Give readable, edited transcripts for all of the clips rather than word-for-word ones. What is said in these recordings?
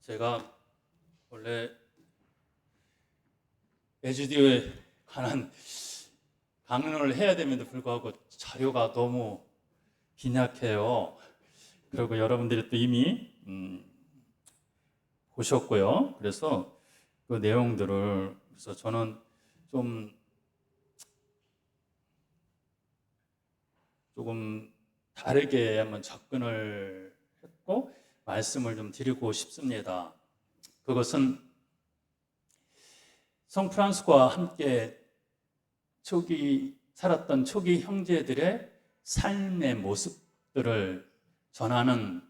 제가 원래 에즈디오에 관한 강론을 해야 됨에도 불구하고 자료가 너무 빈약해요. 그리고 여러분들이 또 이미 보셨고요. 그래서 그 내용들을 그래서 저는 조금 다르게 한번 접근을 했고 말씀을 좀 드리고 싶습니다. 그것은 성프란스코와 함께 살았던 초기 형제들의 삶의 모습들을 전하는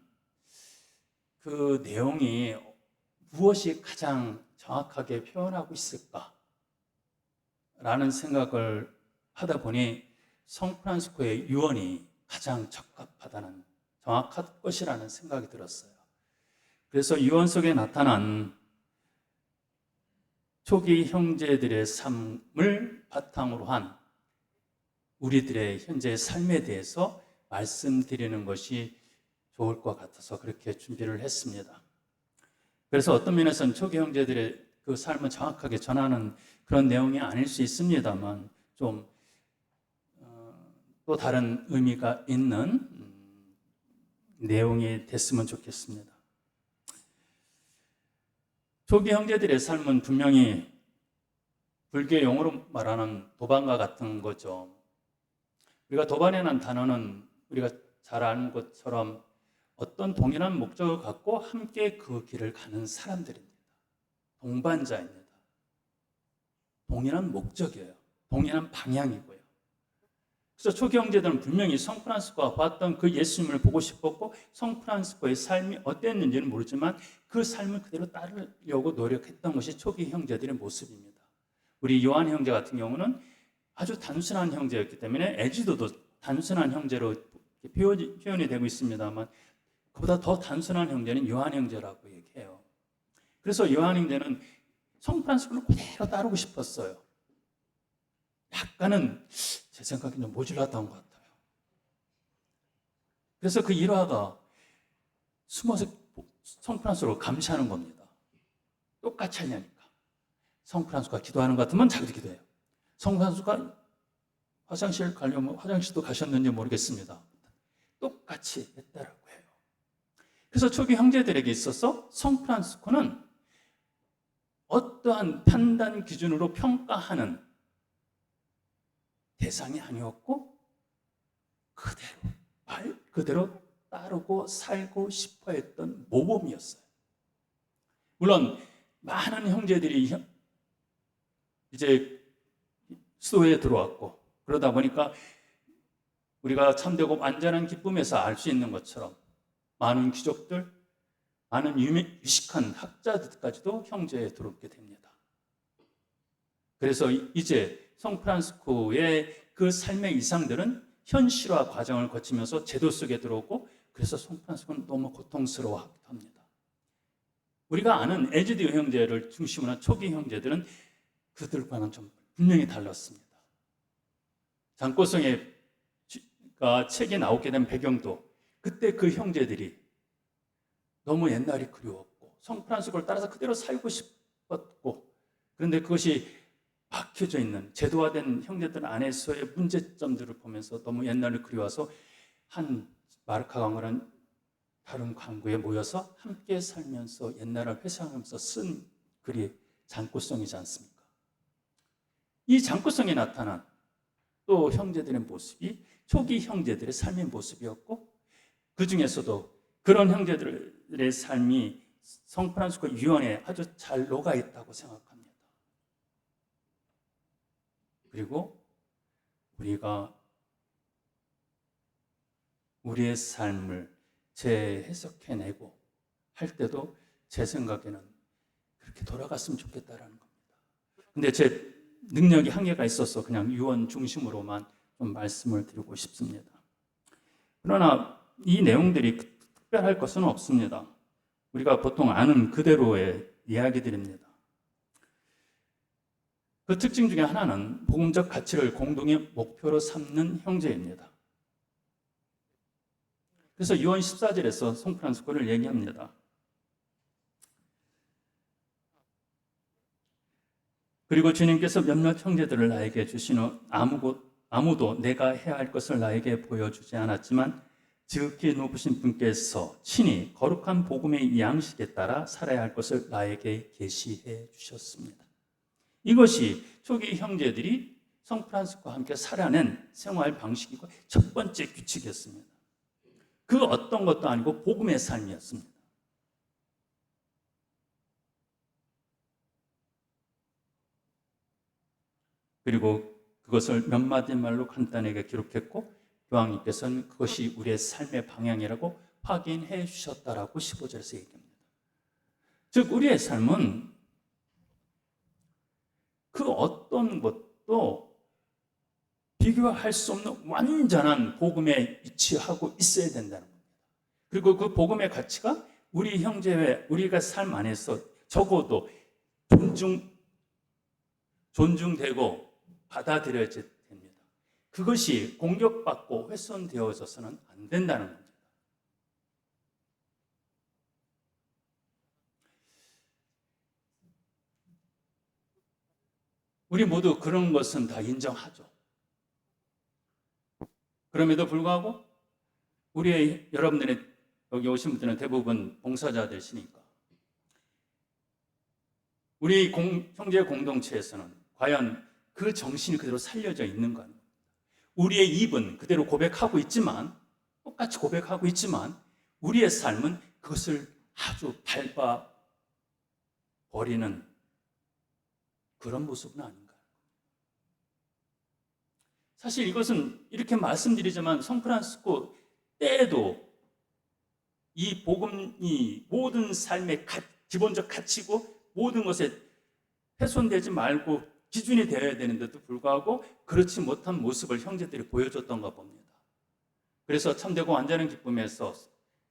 그 내용이 무엇이 가장 정확하게 표현하고 있을까라는 생각을 하다 보니 성프란시스코의 유언이 가장 적합하다는, 정확할 것이라는 생각이 들었어요. 그래서 유언 속에 나타난 초기 형제들의 삶을 바탕으로 한 우리들의 현재의 삶에 대해서 말씀드리는 것이 좋을 것 같아서 그렇게 준비를 했습니다. 그래서 어떤 면에서는 초기 형제들의 그 삶을 정확하게 전하는 그런 내용이 아닐 수 있습니다만 좀 또 다른 의미가 있는 내용이 됐으면 좋겠습니다. 초기 형제들의 삶은 분명히 불교의 용어로 말하는 도반과 같은 거죠. 우리가 도반이라는 단어는 우리가 잘 아는 것처럼 어떤 동일한 목적을 갖고 함께 그 길을 가는 사람들입니다. 동반자입니다. 동일한 목적이에요. 동일한 방향이고요. 그래서 초기 형제들은 분명히 성프란시스코가 봤던 그 예수님을 보고 싶었고 성프란시스코의 삶이 어땠는지는 모르지만 그 삶을 그대로 따르려고 노력했던 것이 초기 형제들의 모습입니다. 우리 요한 형제 같은 경우는 아주 단순한 형제였기 때문에 에지도도 단순한 형제로 표현이 되고 있습니다만 그보다 더 단순한 형제는 요한 형제라고 얘기해요. 그래서 요한 형제는 성프란시스코를 그대로 따르고 싶었어요. 약간은 제 생각에 좀 모질랐던 것 같아요. 그래서 그 일화가 숨어서 성프란시스코를 감시하는 겁니다. 똑같이 하냐니까. 성프란시스코가 기도하는 것 같으면 자기도 기도해요. 성프란시스코가 화장실 가려면 화장실도 가셨는지 모르겠습니다. 똑같이 했다라고 해요. 그래서 초기 형제들에게 있어서 성프란시스코는 어떠한 판단 기준으로 평가하는 대상이 아니었고 말 그대로 따르고 살고 싶어 했던 모범이었어요. 물론 많은 형제들이 이제 수도에 들어왔고 그러다 보니까 우리가 참되고 완전한 기쁨에서 알 수 있는 것처럼 많은 귀족들, 많은 유식한 학자들까지도 형제에 들어오게 됩니다. 그래서 이제 성프란시스코의 그 삶의 이상들은 현실화 과정을 거치면서 제도 속에 들어오고 그래서 성프란시스코는 너무 고통스러워하기도 합니다. 우리가 아는 에즈디오 형제를 중심으로 한 초기 형제들은 그들과는 좀 분명히 달랐습니다. 장고성의 책이 나오게 된 배경도 그때 그 형제들이 너무 옛날이 그리웠고 성프란시스코를 따라서 그대로 살고 싶었고 그런데 그것이 박혀져 있는 제도화된 형제들 안에서의 문제점들을 보면서 너무 옛날을 그리워서 한 마르카 광고라는 다른 광고에 모여서 함께 살면서 옛날을 회상하면서 쓴 글이 장구성이지 않습니까? 이 장구성에 나타난 또 형제들의 모습이 초기 형제들의 삶의 모습이었고 그 중에서도 그런 형제들의 삶이 성프란시스코 유언에 아주 잘 녹아있다고 생각합니다. 그리고 우리가 우리의 삶을 재해석해내고 할 때도 제 생각에는 그렇게 돌아갔으면 좋겠다라는 겁니다. 근데 제 능력이 한계가 있어서 그냥 유언 중심으로만 좀 말씀을 드리고 싶습니다. 그러나 이 내용들이 특별할 것은 없습니다. 우리가 보통 아는 그대로의 이야기들입니다. 그 특징 중에 하나는 복음적 가치를 공동의 목표로 삼는 형제입니다. 그래서 요한 14절에서 성프란시스코를 얘기합니다. 그리고 주님께서 몇몇 형제들을 나에게 주신 후 아무도 내가 해야 할 것을 나에게 보여주지 않았지만 지극히 높으신 분께서 친히 거룩한 복음의 양식에 따라 살아야 할 것을 나에게 계시해 주셨습니다. 이것이 초기 형제들이 성프란시스코와 함께 살아낸 생활 방식이고 첫 번째 규칙이었습니다. 그 어떤 것도 아니고 복음의 삶이었습니다. 그리고 그것을 몇 마디 말로 간단하게 기록했고 교황님께서는 그것이 우리의 삶의 방향이라고 확인해 주셨다라고 15절에서 얘기합니다. 즉 우리의 삶은 그 어떤 것도 비교할 수 없는 완전한 복음에 위치하고 있어야 된다는 겁니다. 그리고 그 복음의 가치가 우리 형제의 우리가 삶 안에서 적어도 존중되고 받아들여져야 됩니다. 그것이 공격받고 훼손되어져서는 안 된다는 겁니다. 우리 모두 그런 것은 다 인정하죠. 그럼에도 불구하고 여러분들의 여기 오신 분들은 대부분 봉사자들이시니까 우리 형제 공동체에서는 과연 그 정신이 그대로 살려져 있는가? 우리의 입은 그대로 고백하고 있지만 똑같이 고백하고 있지만 우리의 삶은 그것을 아주 밟아 버리는 그런 모습은 아닌가? 사실 이것은 이렇게 말씀드리지만 성프란시스코 때에도 이 복음이 모든 삶의 기본적 가치고 모든 것에 훼손되지 말고 기준이 되어야 되는데도 불구하고 그렇지 못한 모습을 형제들이 보여줬던가 봅니다. 그래서 참되고 완전한 기쁨에서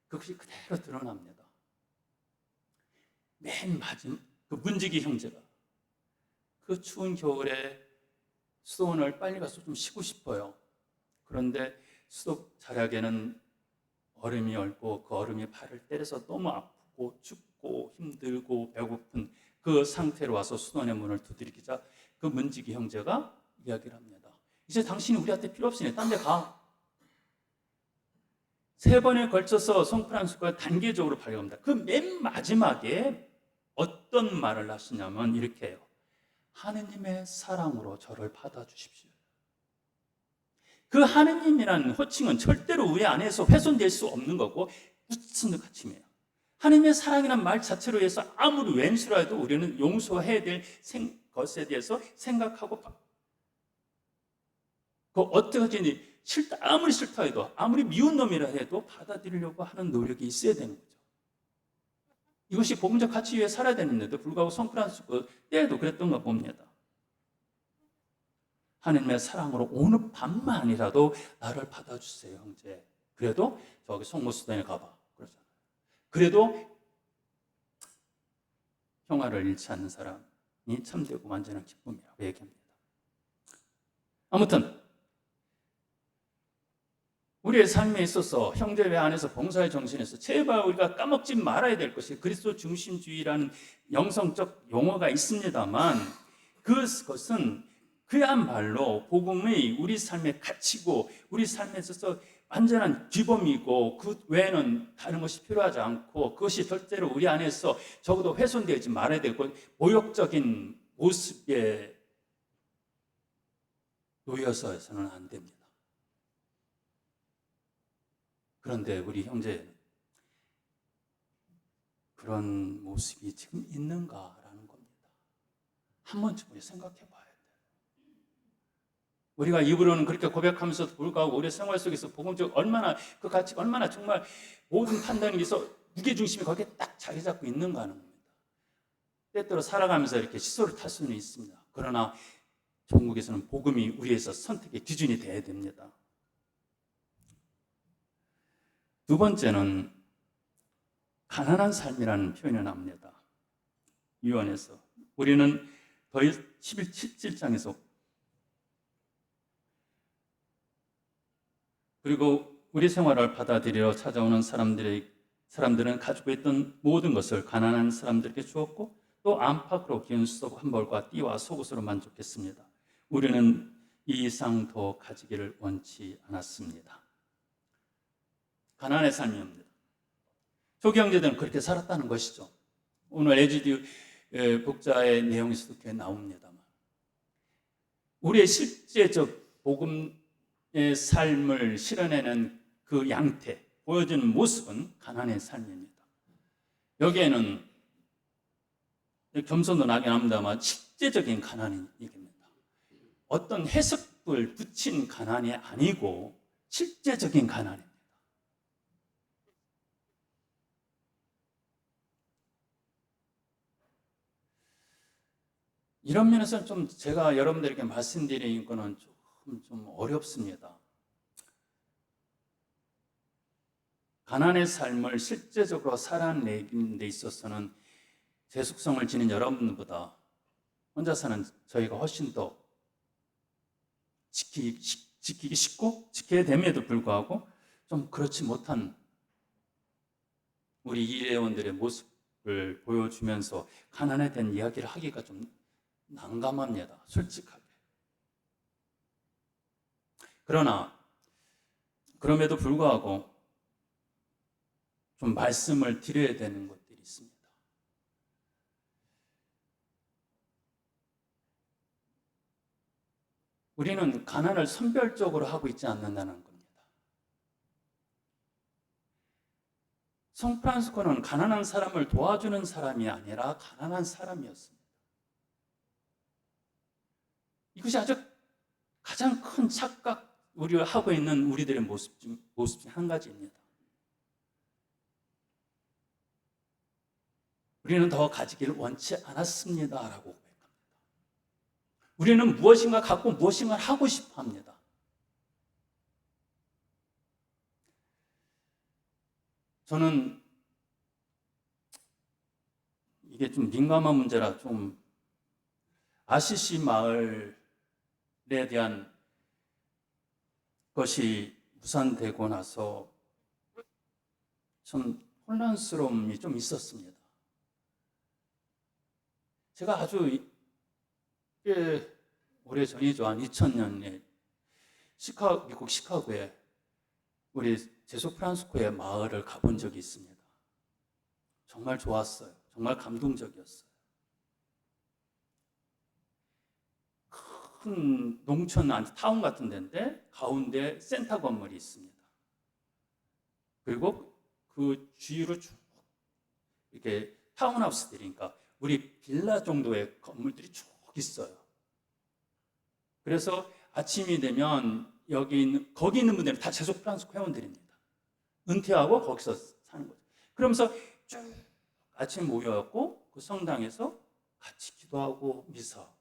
그것이 그대로 드러납니다. 맨 마지막 그 문지기 형제가 그 추운 겨울에 수도원을 빨리 가서 좀 쉬고 싶어요. 그런데 수도 자락에는 얼음이 얽고 그 얼음이 발을 때려서 너무 아프고 춥고 힘들고 배고픈 그 상태로 와서 수도원의 문을 두드리자 그 문지기 형제가 이야기를 합니다. 이제 당신이 우리한테 필요 없으니 딴 데 가. 3번에 걸쳐서 성프란시스코가 단계적으로 발견합니다. 그 맨 마지막에 어떤 말을 하시냐면 이렇게 해요. 하느님의 사랑으로 저를 받아주십시오. 그 하느님이라는 호칭은 절대로 우리 안에서 훼손될 수 없는 거고 무슨 가치예요. 하느님의 사랑이라는 말 자체로 해서 아무리 왼수라 해도 우리는 용서해야 될 것에 대해서 생각하고 그 어떻게 싫다 아무리 싫다 해도 아무리 미운 놈이라 해도 받아들이려고 하는 노력이 있어야 되는 거죠. 이것이 복음적 가치 위에 살아야 되는데도 불구하고 성프란시스코 때에도 그랬던가 봅니다. 하느님의 사랑으로 오늘 밤만이라도 나를 받아주세요, 형제. 그래도 저기 송모수단에 가봐. 그러잖아요. 그래도 평화를 잃지 않는 사람이 참되고 완전한 기쁨이라고 얘기합니다. 아무튼 우리의 삶에 있어서 형제회 안에서 봉사의 정신에서 제발 우리가 까먹지 말아야 될 것이 그리스도 중심주의라는 영성적 용어가 있습니다만 그것은 그야말로 복음의 우리 삶의 가치고 우리 삶에 있어서 완전한 규범이고 그 외에는 다른 것이 필요하지 않고 그것이 절대로 우리 안에서 적어도 훼손되지 말아야 되고 모욕적인 모습에 놓여서 해서는 안 됩니다. 그런데 우리 형제는 그런 모습이 지금 있는가라는 겁니다. 한 번쯤 우리 생각해 봐야 돼요. 우리가 입으로는 그렇게 고백하면서도 불구하고 우리 생활 속에서 복음적 얼마나 그 가치가 얼마나 정말 모든 판단에 의해서 무게중심이 거기에 딱 자리 잡고 있는가 하는 겁니다. 때때로 살아가면서 이렇게 시소를 탈 수는 있습니다. 그러나 종국에서는 복음이 우리에서 선택의 기준이 돼야 됩니다. 두 번째는 가난한 삶이라는 표현이 나옵니다. 유언에서 우리는 더 11장에서 그리고 우리 생활을 받아들이러 찾아오는 사람들은 가지고 있던 모든 것을 가난한 사람들에게 주었고 또 안팎으로 기운 속 한벌과 띠와 속옷으로 만족했습니다. 우리는 이 이상 더 가지기를 원치 않았습니다. 가난의 삶입니다. 초기 형제들은 그렇게 살았다는 것이죠. 오늘 에지디 복자의 내용에서도 그렇게 나옵니다만, 우리의 실제적 복음의 삶을 실현해내는 그 양태, 보여주는 모습은 가난의 삶입니다. 여기에는 겸손도 나긴 합니다만 실제적인 가난이 이깁니다. 어떤 해석을 붙인 가난이 아니고 실제적인 가난입니다. 이런 면에서는 좀 제가 여러분들에게 말씀드리는 거는 좀 어렵습니다. 가난의 삶을 실제적으로 살아내는 데 있어서는 제 속성을 지닌 여러분보다 혼자 사는 저희가 훨씬 더 지키기 쉽고 지켜야 됨에도 불구하고 좀 그렇지 못한 우리 일회원들의 모습을 보여주면서 가난에 대한 이야기를 하기가 좀 난감합니다. 솔직하게. 그러나 그럼에도 불구하고 좀 말씀을 드려야 되는 것들이 있습니다. 우리는 가난을 선별적으로 하고 있지 않는다는 겁니다. 성 프란시스코는 가난한 사람을 도와주는 사람이 아니라 가난한 사람이었습니다. 이것이 아주 가장 큰 착각, 우리가 하고 있는 우리들의 모습 중 한 가지입니다. 우리는 더 가지기를 원치 않았습니다라고 고백합니다. 우리는 무엇인가 갖고 무엇인가 하고 싶어 합니다. 저는 이게 좀 민감한 문제라 좀 아시시 마을에 대한 것이 무산되고 나서 좀 혼란스러움이 좀 있었습니다. 제가 아주 꽤 오래전이죠. 한 2000년에 미국 시카고에 우리 제수 프란시스코의 마을을 가본 적이 있습니다. 정말 좋았어요. 정말 감동적이었어요. 큰 농촌 타운 같은 데인데 가운데 센터 건물이 있습니다. 그리고 그 주위로 쭉 이렇게 타운하우스들이니까 우리 빌라 정도의 건물들이 쭉 있어요. 그래서 아침이 되면 거기 있는 분들은 다 제수 프란시스코 회원들입니다. 은퇴하고 거기서 사는 거죠. 그러면서 쭉 아침 모여갖고 그 성당에서 같이 기도하고 미사하고.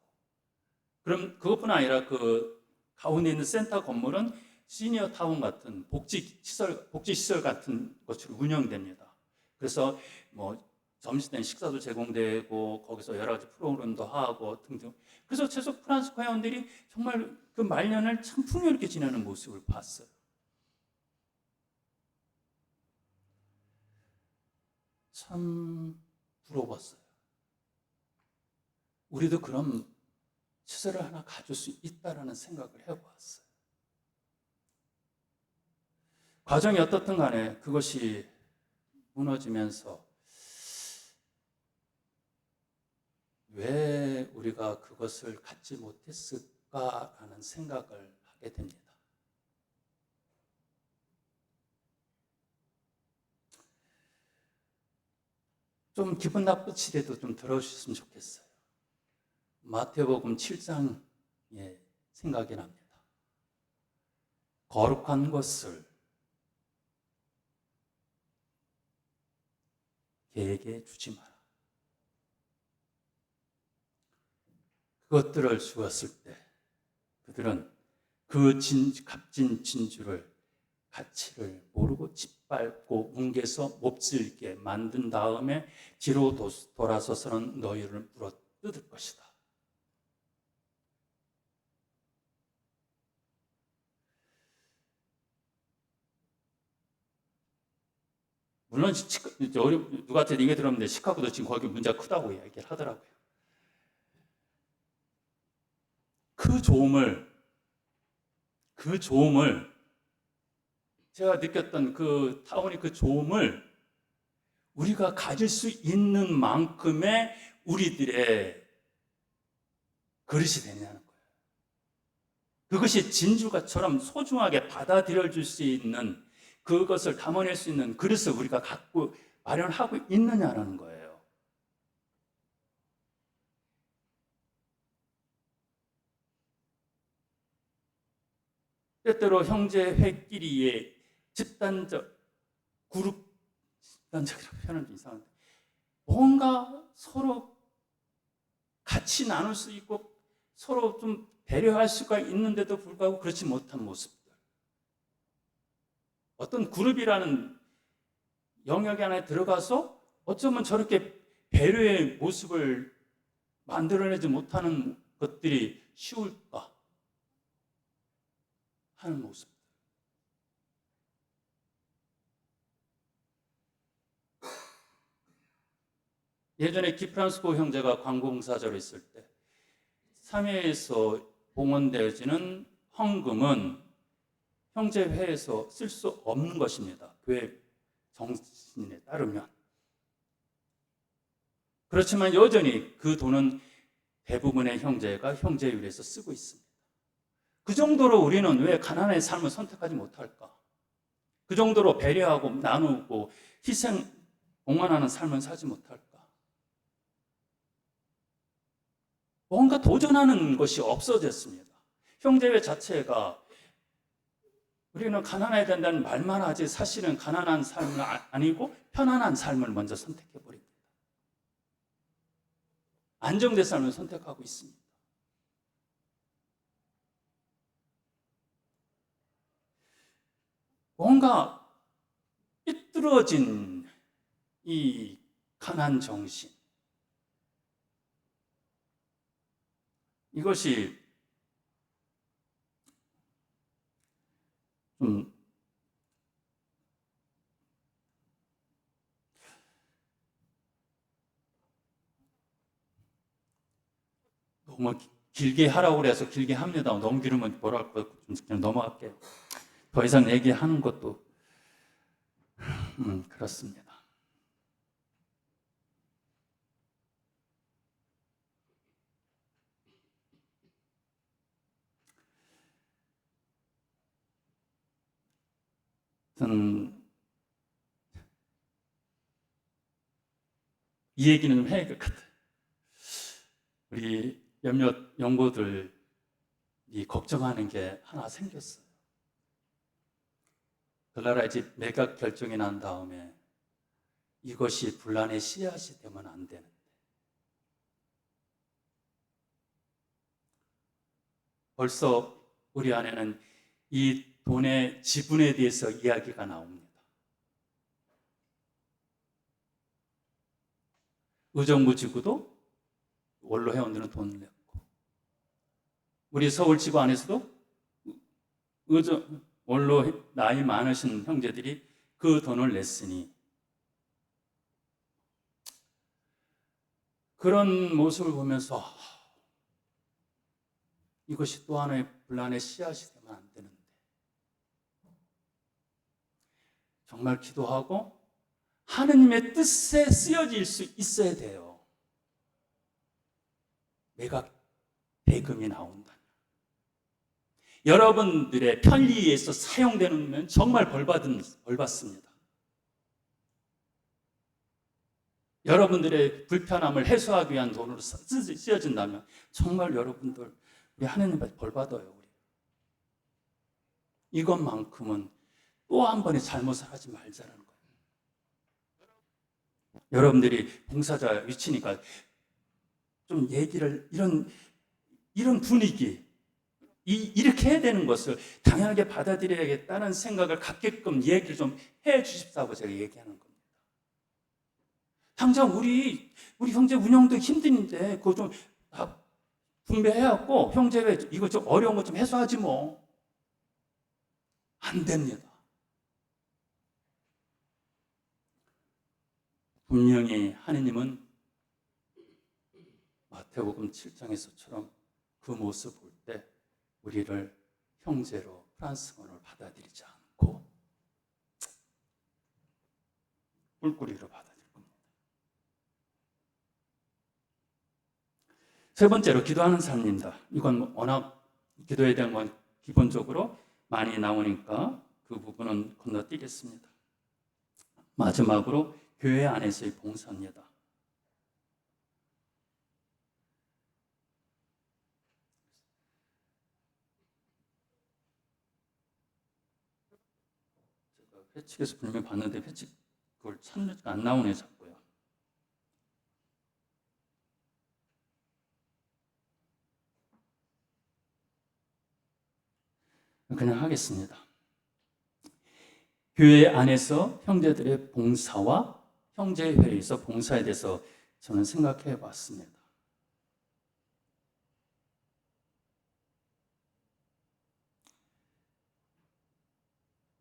그럼 그것뿐 아니라 그 가운데 있는 센터 건물은 시니어 타운 같은 복지 시설 같은 것으로 운영됩니다. 그래서 뭐 점심때 식사도 제공되고 거기서 여러 가지 프로그램도 하고 등등. 그래서 최소 프란시스코 회원들이 정말 그 말년을 참 풍요롭게 지내는 모습을 봤어요. 참 부러웠어요. 우리도 그런 시설을 하나 가질 수 있다라는 생각을 해보았어요. 과정이 어떻든 간에 그것이 무너지면서 왜 우리가 그것을 갖지 못했을까라는 생각을 하게 됩니다. 좀 기분 나쁘시더라도 좀 들어주셨으면 좋겠어요. 마태복음 7장에 생각이 납니다. 거룩한 것을 개에게 주지 마라. 그것들을 주었을 때 그들은 그 값진 진주를 가치를 모르고 짓밟고 뭉개서 몹쓸게 만든 다음에 뒤로 돌아서서는 너희를 물어뜯을 것이다. 물론 누구한테 얘기 들었는데 시카고도 지금 거기 문제가 크다고 얘기를 하더라고요. 그 좋음을 제가 느꼈던 그 타운의 그 좋음을 우리가 가질 수 있는 만큼의 우리들의 그릇이 되냐는 거예요. 그것이 진주가처럼 소중하게 받아들여줄 수 있는, 그것을 담아낼 수 있는 그릇을 우리가 갖고 마련하고 있느냐라는 거예요. 때때로 형제회끼리의 집단적이라고 표현은 좀 이상한데, 뭔가 서로 같이 나눌 수 있고 서로 좀 배려할 수가 있는데도 불구하고 그렇지 못한 모습들. 어떤 그룹이라는 영역 안에 들어가서 어쩌면 저렇게 배려의 모습을 만들어내지 못하는 것들이 쉬울까 하는 모습. 예전에 기프란스코 형제가 관공사자로 있을 때 사회에서 봉헌되어지는 헌금은 형제회에서 쓸 수 없는 것입니다. 교회 정신에 따르면. 그렇지만 여전히 그 돈은 대부분의 형제가 형제율에서 쓰고 있습니다. 그 정도로 우리는 왜 가난의 삶을 선택하지 못할까? 그 정도로 배려하고 나누고 희생, 봉헌하는 삶을 살지 못할까? 뭔가 도전하는 것이 없어졌습니다. 형제회 자체가 우리는 가난해야 된다는 말만 하지 사실은 가난한 삶은 아니고 편안한 삶을 먼저 선택해버립니다. 안정된 삶을 선택하고 있습니다. 뭔가 삐뚤어진 이 가난 정신, 이것이 좀 너무 길게 하라고 그래서 길게 합니다. 너무 길으면 뭐랄까, 좀 그냥 넘어갈게요. 더 이상 얘기하는 것도 그렇습니다. 저는 이 얘기는 좀 해야 될 것 같아요. 우리 몇몇 연구들이 걱정하는 게 하나 생겼어요. 덜나라 이제 매각 결정이 난 다음에 이것이 분란의 씨앗이 되면 안 되는데, 벌써 우리 안에는 이 돈의 지분에 대해서 이야기가 나옵니다. 의정부 지구도 원로 회원들은 돈을 냈고, 우리 서울 지구 안에서도 원로 나이 많으신 형제들이 그 돈을 냈으니, 그런 모습을 보면서 이것이 또 하나의 분란의 씨앗이 되면 안 되는데, 정말 기도하고 하느님의 뜻에 쓰여질 수 있어야 돼요. 매각 대금이 나온다면, 여러분들의 편리에 의해서 사용되는 정말 벌받습니다. 여러분들의 불편함을 해소하기 위한 돈으로 쓰여진다면 정말 여러분들, 우리 하느님한테 벌받아요. 우리. 이것만큼은 또 한 번의 잘못을 하지 말자는 거예요. 여러분들이 봉사자 위치니까 좀 얘기를, 이런 분위기, 이렇게 해야 되는 것을 당연하게 받아들여야겠다는 생각을 갖게끔 얘기를 좀 해 주십사고 제가 얘기하는 겁니다. 당장 우리 형제 운영도 힘든데 그거 좀 분배해갖고 형제회 이거 좀 어려운 거 좀 해소하지 뭐. 안 됩니다. 분명히 하느님은 마태복음 7장에서처럼 그 모습 볼 때 우리를 형제로 프란스건을 받아들이지 않고 꿀꿀이로 받아들일 겁니다. 세 번째로 기도하는 삶입니다. 이건 워낙 기도에 대한 건 기본적으로 많이 나오니까 그 부분은 건너뛰겠습니다. 마지막으로 교회 안에서의 봉사입니다. 제가 회칙에서 분명히 봤는데 회칙 그걸 찾는 안 나오네 자꾸요. 그냥 하겠습니다. 교회 안에서 형제들의 봉사와 형제회에서 봉사에 대해서 저는 생각해 봤습니다.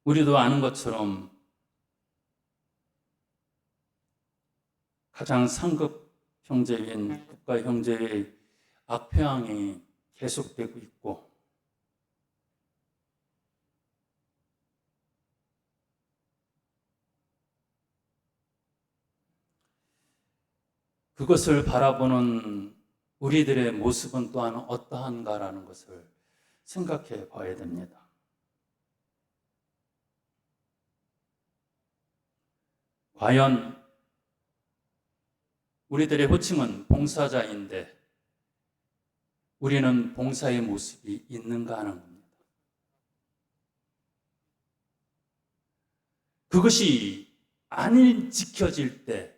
우리도 아는 것처럼 가장 상급 형제인 국가 형제의 악평이 계속되고 있고 그것을 바라보는 우리들의 모습은 또한 어떠한가라는 것을 생각해 봐야 됩니다. 과연 우리들의 호칭은 봉사자인데 우리는 봉사의 모습이 있는가 하는 겁니다. 그것이 안 지켜질 때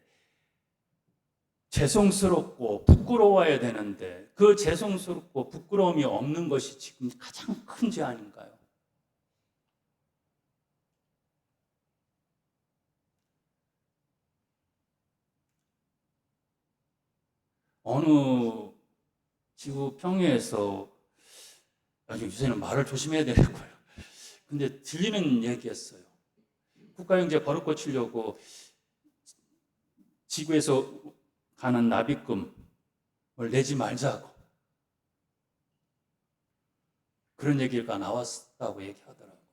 죄송스럽고 부끄러워야 되는데 그 죄송스럽고 부끄러움이 없는 것이 지금 가장 큰 죄 아닌가요? 어느 지구 평야에서 요새는 말을 조심해야 되고요. 근데 들리는 얘기였어요. 국가경제 버릇 고치려고 지구에서 가는 납입금을 내지 말자고 그런 얘기가 나왔다고 얘기하더라고요.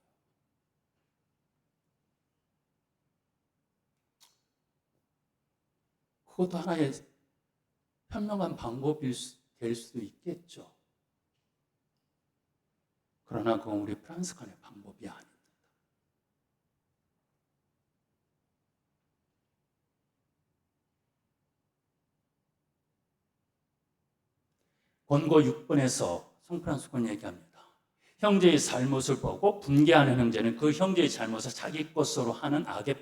그것도 하나의 현명한 방법이 될 수 있겠죠. 그러나 그건 우리 프란스칸의 방법이 아닙니다. 권고 6번에서 성프란스칸은 얘기합니다. 형제의 잘못을 보고 분개하는 형제는 그 형제의 잘못을 자기 것으로 하는 악에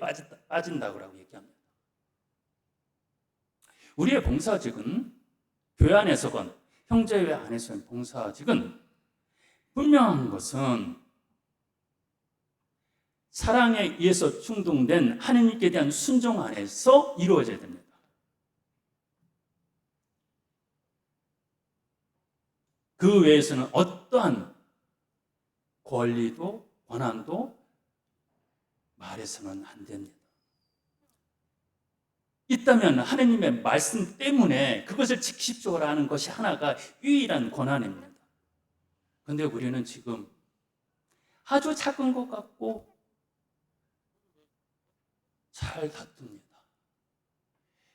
빠진다고 얘기합니다. 우리의 봉사직은 교회 안에서건 형제회 안에서의 봉사직은 분명한 것은 사랑에 의해서 충동된 하나님께 대한 순종 안에서 이루어져야 됩니다. 그 외에서는 어떠한 권리도 권한도 말해서는 안 됩니다. 있다면 하나님의 말씀 때문에 그것을 지키십시오 하는 것이 하나가 유일한 권한입니다. 그런데 우리는 지금 아주 작은 것 같고 잘 다툽니다.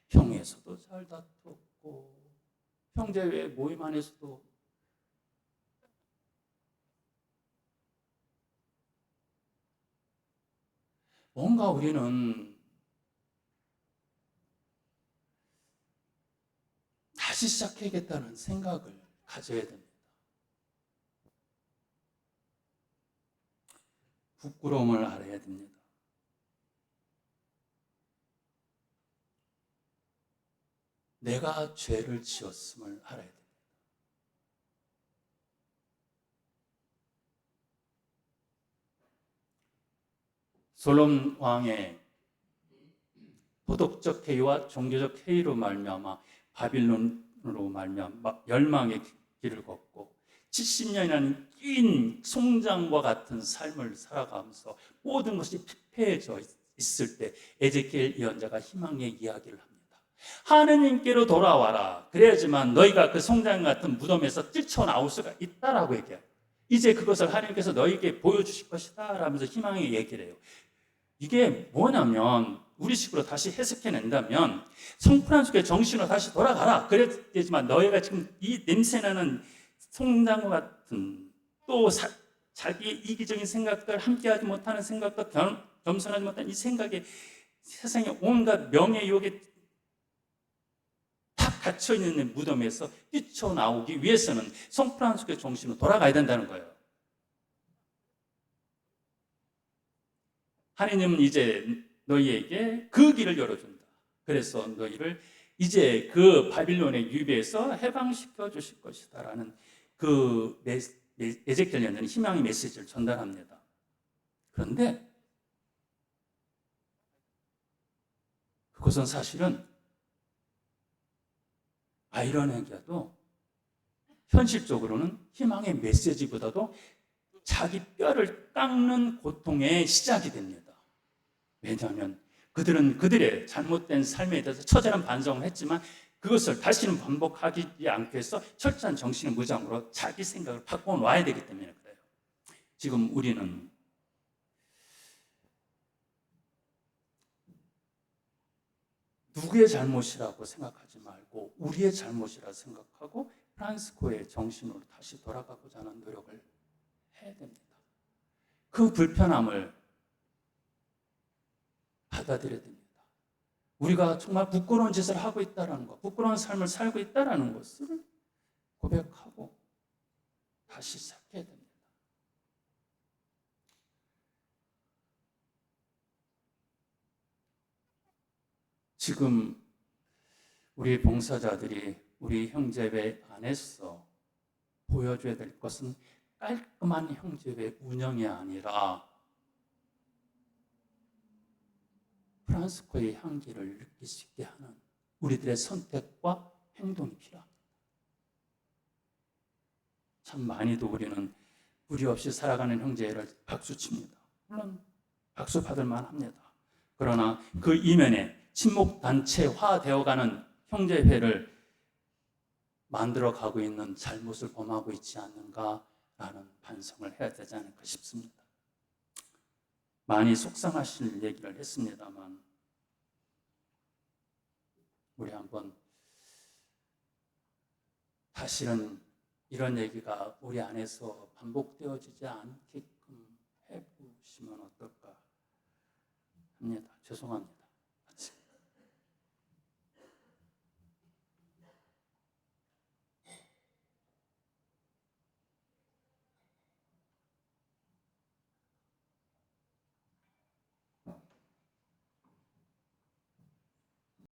형에서도 잘 다투고 형제회 모임 안에서도 뭔가 우리는 다시 시작해야겠다는 생각을 가져야 됩니다. 부끄러움을 알아야 됩니다. 내가 죄를 지었음을 알아야 됩니다. 솔로몬 왕의 도덕적 해이와 종교적 해이로 말미암아 바빌론으로 말미암아 멸망의 길을 걷고 70년이라는 긴 송장과 같은 삶을 살아가면서 모든 것이 피폐해져 있을 때 에제키엘 예언자가 희망의 이야기를 합니다. 하느님께로 돌아와라. 그래야지만 너희가 그 송장 같은 무덤에서 뛰쳐나올 수가 있다라고 얘기해요. 이제 그것을 하나님께서 너희에게 보여주실 것이다 라면서 희망의 얘기를 해요. 이게 뭐냐면 우리식으로 다시 해석해낸다면 성프란스교의 정신으로 다시 돌아가라. 그랬지만 너희가 지금 이 냄새나는 송장과 같은 또 자기 이기적인 생각들, 함께하지 못하는 생각들, 겸손하지 못한 이 생각에 세상에 온갖 명예욕에 탁 갇혀있는 무덤에서 뛰쳐나오기 위해서는 성프란스교의 정신으로 돌아가야 된다는 거예요. 하나님은 이제 너희에게 그 길을 열어준다. 그래서 너희를 이제 그 바빌론의 유배에서 해방시켜 주실 것이다 라는 그 에제키엘 예언자는 희망의 메시지를 전달합니다. 그런데 그것은 사실은 아이러니하게도 현실적으로는 희망의 메시지보다도 자기 뼈를 깎는 고통의 시작이 됩니다. 왜냐하면 그들은 그들의 잘못된 삶에 대해서 처절한 반성을 했지만 그것을 다시는 반복하지 않기 위해서 철저한 정신의 무장으로 자기 생각을 바꿔놓아야 되기 때문에 그래요. 지금 우리는 누구의 잘못이라고 생각하지 말고 우리의 잘못이라 생각하고 프란시스코의 정신으로 다시 돌아가고자 하는 노력을 해야 됩니다. 그 불편함을 받아들여야 됩니다. 우리가 정말 부끄러운 짓을 하고 있다는 것, 부끄러운 삶을 살고 있다는 것을 고백하고 다시 시작해야 됩니다. 지금 우리 봉사자들이 우리 형제회 안에서 보여줘야 될 것은 깔끔한 형제회 운영이 아니라 프란시스코의 향기를 느낄 수 있게 하는 우리들의 선택과 행동이 필요합니다. 참 많이도 우리는 무리 없이 살아가는 형제회를 박수칩니다. 물론 박수 받을 만합니다. 그러나 그 이면에 친목단체화되어가는 형제회를 만들어가고 있는 잘못을 범하고 있지 않는가라는 반성을 해야 되지 않을까 싶습니다. 많이 속상하실 얘기를 했습니다만 우리 한번 다시는 이런 얘기가 우리 안에서 반복되어지지 않게끔 해보시면 어떨까 합니다. 죄송합니다.